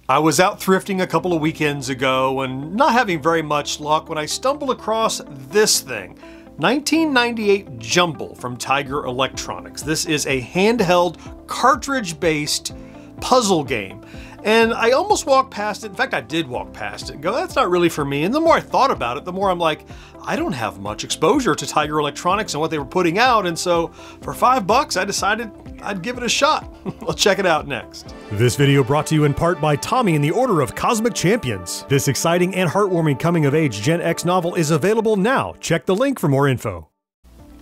I was out thrifting a couple of weekends ago and not having very much luck when I stumbled across this thing. 1998 Jumble from Tiger Electronics. This is a handheld cartridge-based puzzle game. And I almost walked past it. In fact, I did walk past it and go, that's not really for me. And the more I thought about it, the more I'm like, I don't have much exposure to Tiger Electronics and what they were putting out. And so for $5, I decided I'd give it a shot. Let's check it out next. This video brought to you in part by Tommy and the Order of Cosmic Champions. This exciting and heartwarming coming-of-age Gen X novel is available now. Check the link for more info.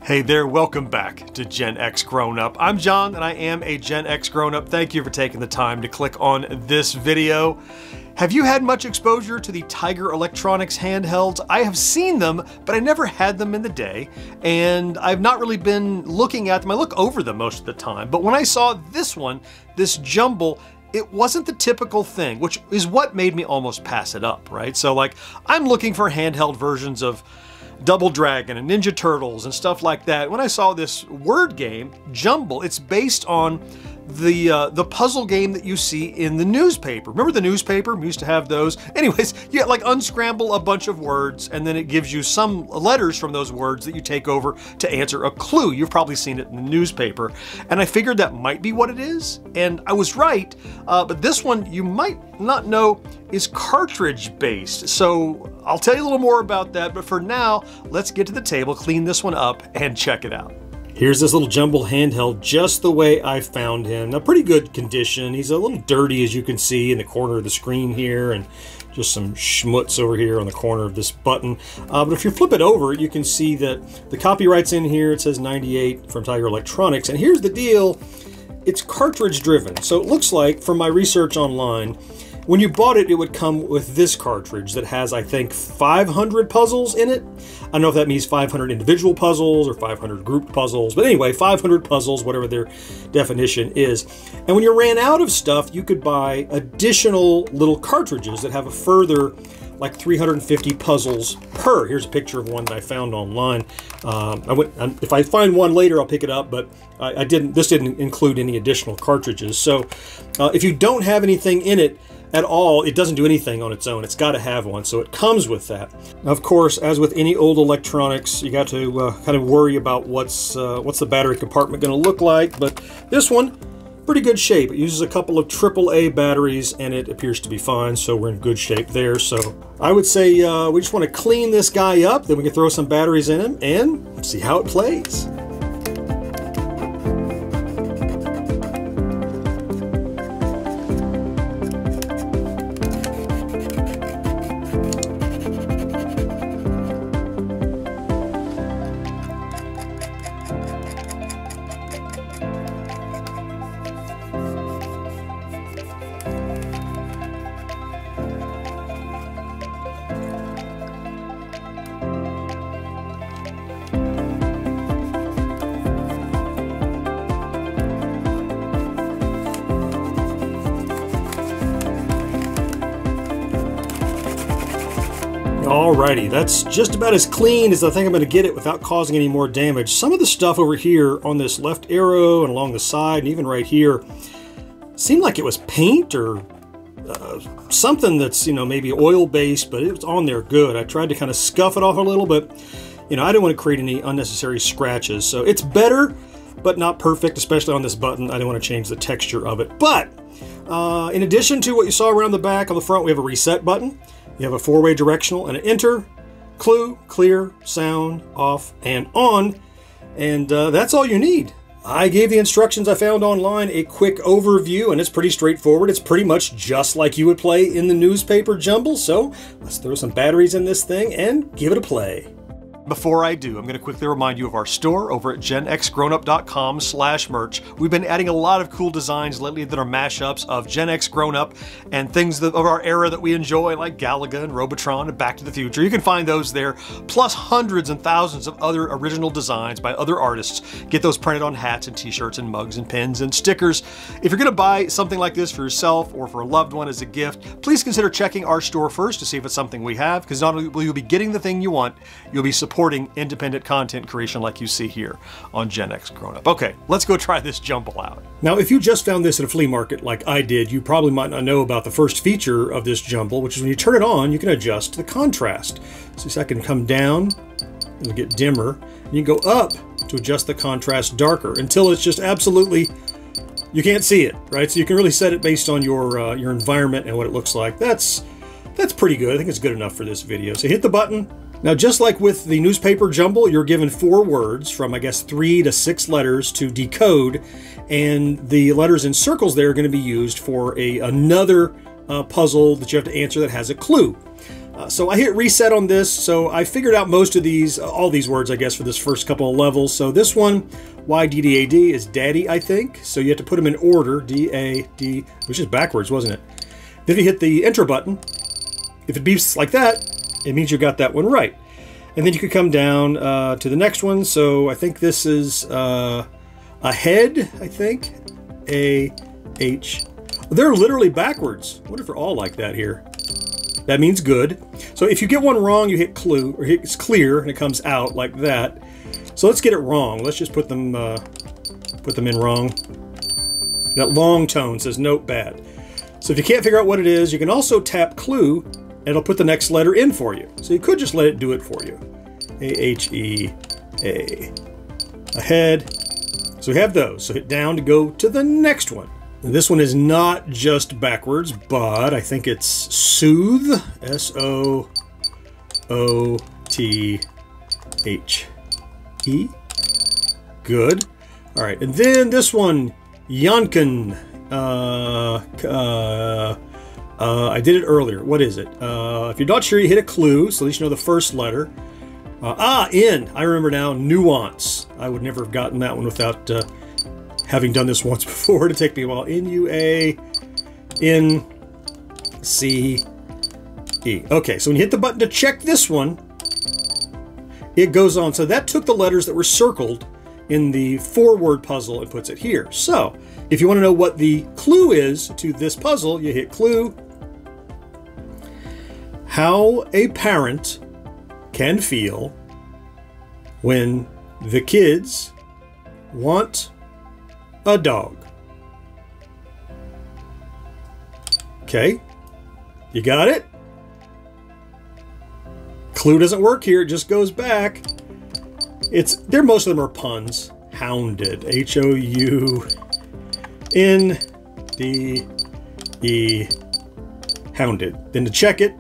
Hey there, welcome back to Gen X Grown Up. I'm John and I am a Gen X Grown Up. Thank you for taking the time to click on this video. Have you had much exposure to the Tiger Electronics handhelds? I have seen them, but I never had them in the day, and I've not really been looking at them. I look over them most of the time, but when I saw this one, this Jumble, it wasn't the typical thing, which is what made me almost pass it up, right? So like, I'm looking for handheld versions of Double Dragon and Ninja Turtles and stuff like that. When I saw this word game, Jumble, it's based on the puzzle game that you see in the newspaper. Remember the newspaper? We used to have those. Anyways, you like unscramble a bunch of words and then it gives you some letters from those words that you take over to answer a clue. You've probably seen it in the newspaper. And I figured that might be what it is. And I was right, but this one you might not know is cartridge based. So I'll tell you a little more about that, but for now, let's get to the table, clean this one up and check it out. Here's this little Jumble handheld just the way I found him. Now, pretty good condition. He's a little dirty, as you can see in the corner of the screen here, and just some schmutz over here on the corner of this button. But if you flip it over, you can see that the copyright's in here. It says 98 from Tiger Electronics. And here's the deal. It's cartridge driven. So it looks like, from my research online, when you bought it, it would come with this cartridge that has, I think, 500 puzzles in it. I don't know if that means 500 individual puzzles or 500 grouped puzzles, but anyway, 500 puzzles, whatever their definition is. And when you ran out of stuff, you could buy additional little cartridges that have a further like 350 puzzles per. Here's a picture of one that I found online. If I find one later, I'll pick it up, but this didn't include any additional cartridges. So if you don't have anything in it at all, it doesn't do anything on its own. It's got to have one, so it comes with that. Of course, as with any old electronics, you got to kind of worry about what's the battery compartment going to look like, but this one, pretty good shape. It uses a couple of AAA batteries and it appears to be fine, so we're in good shape there. So I would say we just want to clean this guy up, then we can throw some batteries in him and see how it plays. Alrighty, that's just about as clean as I think I'm going to get it without causing any more damage. Some of the stuff over here on this left arrow and along the side and even right here seemed like it was paint or something that's, you know, maybe oil-based, but it was on there good. I tried to kind of scuff it off a little, but, you know, I didn't want to create any unnecessary scratches. So it's better, but not perfect, especially on this button. I didn't want to change the texture of it. But in addition to what you saw around the back, on the front, we have a reset button. You have a four-way directional and an enter, clue, clear, sound, off, and on. And that's all you need. I gave the instructions I found online a quick overview, and it's pretty straightforward. It's pretty much just like you would play in the newspaper Jumble. So let's throw some batteries in this thing and give it a play. Before I do, I'm going to quickly remind you of our store over at GenXGrownUp.com/merch. We've been adding a lot of cool designs lately that are mashups of Gen X Grown Up and things of our era that we enjoy, like Galaga and Robotron and Back to the Future. You can find those there, plus hundreds and thousands of other original designs by other artists. Get those printed on hats and t-shirts and mugs and pins and stickers. If you're going to buy something like this for yourself or for a loved one as a gift, please consider checking our store first to see if it's something we have, because not only will you be getting the thing you want, you'll be supporting supporting independent content creation like you see here on GenXGrownUp. Okay, let's go try this Jumble out. Now, if you just found this at a flea market like I did, you probably might not know about the first feature of this Jumble, which is when you turn it on, you can adjust the contrast. So I can come down, it'll get dimmer, and you can go up to adjust the contrast darker until it's just absolutely, you can't see it, right? So you can really set it based on your environment and what it looks like. That's pretty good. I think it's good enough for this video. So hit the button. Now, just like with the newspaper Jumble, you're given 4 words from, I guess, 3 to 6 letters to decode, and the letters in circles there are going to be used for another puzzle that you have to answer that has a clue. So I hit reset on this, so I figured out most of these, all these words, I guess, for this first couple of levels. So this one, Y-D-D-A-D, is daddy, I think. So you have to put them in order, D-A-D, which is backwards, wasn't it? Then if you hit the enter button, if it beeps like that, it means you got that one right. And then you could come down to the next one. So I think this is ahead, I think. A-H. They're literally backwards. I wonder if they're all like that here. That means good. So if you get one wrong, you hit clue, or hit clear, and it comes out like that. So let's get it wrong. Let's just put them in wrong. That long tone says note bad. So if you can't figure out what it is, you can also tap clue, and it'll put the next letter in for you. So you could just let it do it for you. A-H-E-A. Ahead. So we have those. So hit down to go to the next one. And this one is not just backwards, but I think it's soothe. S-O-O-T-H-E. Good. All right, and then this one, Yankin. I did it earlier. What is it? If you're not sure, you hit a clue, so at least you know the first letter. N. I remember now, nuance. I would never have gotten that one without having done this once before. It'd take me a while. N-U-A-N-C-E. Okay, so when you hit the button to check this one, it goes on. So that took the letters that were circled in the 4-word puzzle and puts it here. So if you want to know what the clue is to this puzzle, you hit clue. How a parent can feel when the kids want a dog. Okay, you got it? Clue doesn't work here, it just goes back. Most of them are puns. Hounded, H-O-U-N-D-E, hounded. Then to check it,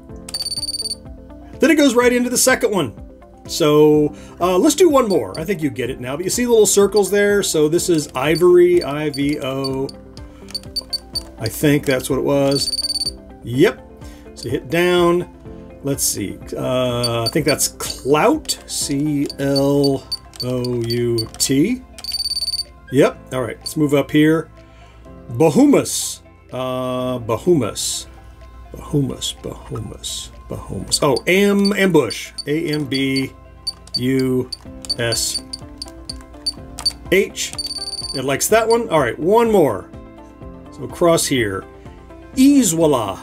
then it goes right into the second one. So let's do one more. I think you get it now. But you see the little circles there? So this is ivory, I-V-O. I think that's what it was. Yep. So hit down. Let's see. I think that's clout. C-L-O-U-T. Yep. All right. Let's move up here. Bahumus. Bahumus. Oh, ambush. A-M-B-U-S-H. It likes that one. All right, one more. So across here. Easwala.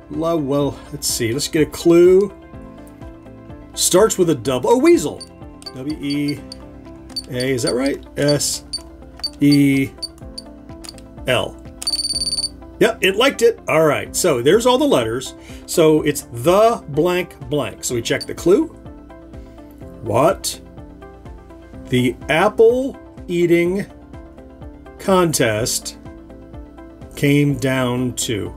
Well, let's see. Let's get a clue. Starts with a double. Oh, weasel. W-E-A. Is that right? S-E-L. Yep, it liked it. All right, so there's all the letters. So it's the blank blank. So we check the clue. What? The apple eating contest came down to.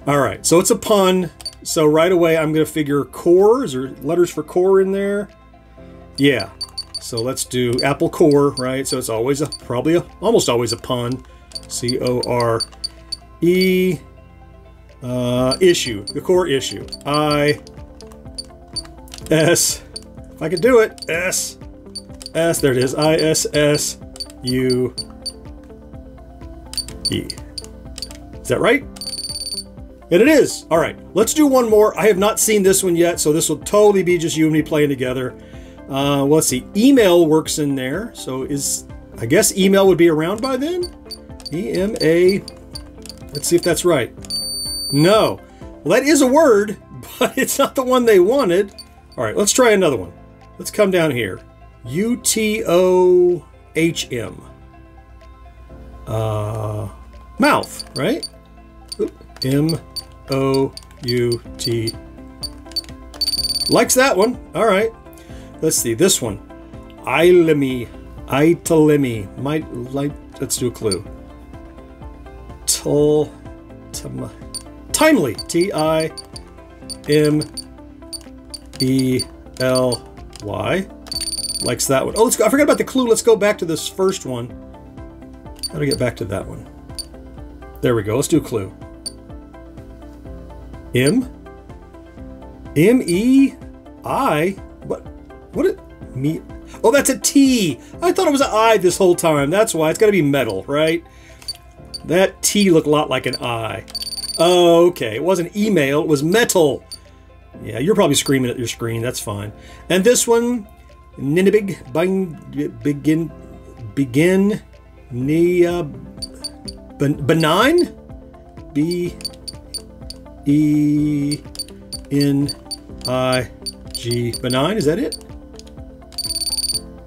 All right, so it's a pun. So right away, I'm going to figure core. Is there letters for core in there? Yeah. So let's do apple core, right? So it's always almost always a pun. C-O-R. E issue, the core issue. I S, if I could do it, S, there it is, I-S-S-U-E. Is that right? And it is. All right, let's do one more. I have not seen this one yet, so this will totally be just you and me playing together. Well, let's see, email works in there. So I guess email would be around by then? E-M-A. Let's see if that's right. No. Well, that is a word, but it's not the one they wanted. All right, let's try another one. let's come down here. U-T-O-H-M. Mouth, right? M-O-U-T. Likes that one. All right. Let's see this one. Ilemi. Let's do a clue. Timely. T-I-M-E-L-Y. Likes that one. Oh, let's go. I forgot about the clue. Let's go back to this first one. How do I get back to that one? There we go. Let's do a clue. M-E-I? What it me? Oh, that's a T. I thought it was an I this whole time. That's why. It's got to be metal, right? That T looked a lot like an I. Oh, okay. It wasn't email. It was metal. Yeah, you're probably screaming at your screen. That's fine. And this one, Ninibig, begin, benign? B-E-N-I-G, benign, is that it?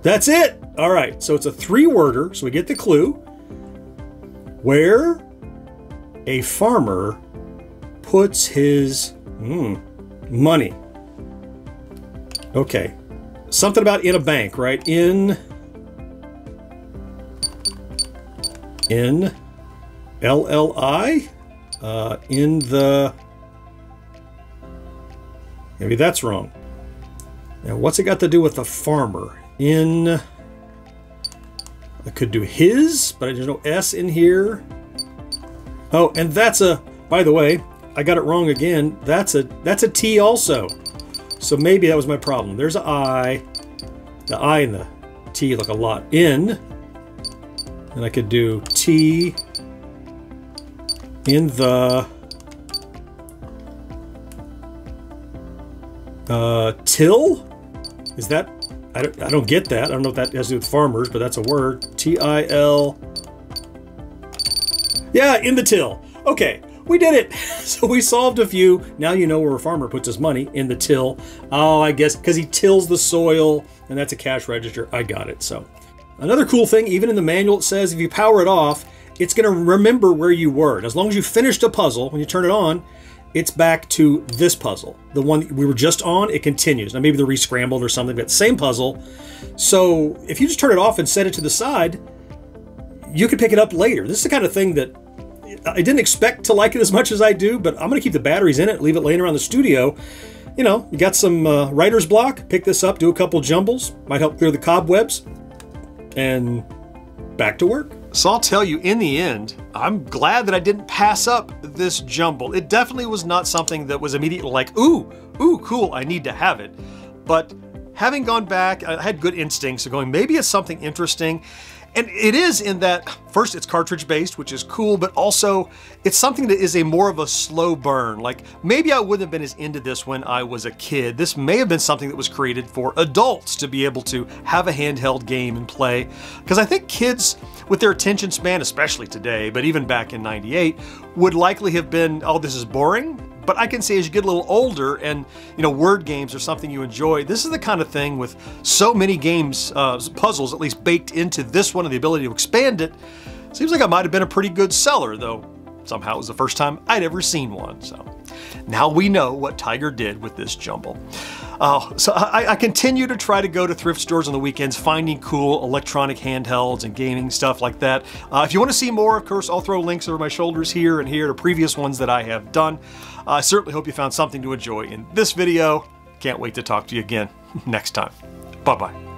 That's it! All right, so it's a three-worder, so we get the clue. Where a farmer puts his money. Okay, something about in a bank, right? In L-L-I? In the... Maybe that's wrong. Now, what's it got to do with the farmer? In... I could do his, but there's no S in here. Oh, and that's a... By the way, I got it wrong again. That's a T also. So maybe that was my problem. There's an I. The I and the T look a lot. In... And I could do T in the till? Is that? I don't get that. I don't know if that has to do with farmers, but that's a word. T-I-L. Yeah, in the till. Okay, we did it. So we solved a few. Now you know where a farmer puts his money, in the till. Oh, I guess because he tills the soil, and that's a cash register. I got it. So. Another cool thing, even in the manual, it says if you power it off, it's going to remember where you were. And as long as you finished a puzzle, when you turn it on, it's back to this puzzle. The one we were just on, it continues. Now maybe they're re-scrambled or something, but same puzzle. So if you just turn it off and set it to the side, you can pick it up later. This is the kind of thing that I didn't expect to like it as much as I do, but I'm going to keep the batteries in it, leave it laying around the studio. You know, you got some writer's block, pick this up, do a couple jumbles, might help clear the cobwebs. And back to work. So I'll tell you, in the end, I'm glad that I didn't pass up this jumble. It definitely was not something that was immediately like, ooh, cool, I need to have it. But having gone back, I had good instincts of going, maybe it's something interesting. And it is in that, first, it's cartridge based, which is cool, but also it's something that is a more of a slow burn. Like maybe I wouldn't have been as into this when I was a kid. This may have been something that was created for adults to be able to have a handheld game and play. Because I think kids with their attention span, especially today, but even back in '98, would likely have been, oh, this is boring. But I can say as you get a little older and, you know, word games are something you enjoy, this is the kind of thing with so many games, puzzles at least baked into this one and the ability to expand it, seems like I might have been a pretty good seller, though somehow it was the first time I'd ever seen one. So now we know what Tiger did with this jumble. So I continue to try to go to thrift stores on the weekends, finding cool electronic handhelds and gaming stuff like that. If you want to see more, of course, I'll throw links over my shoulders here and here to previous ones that I have done. I certainly hope you found something to enjoy in this video. Can't wait to talk to you again next time. Bye-bye.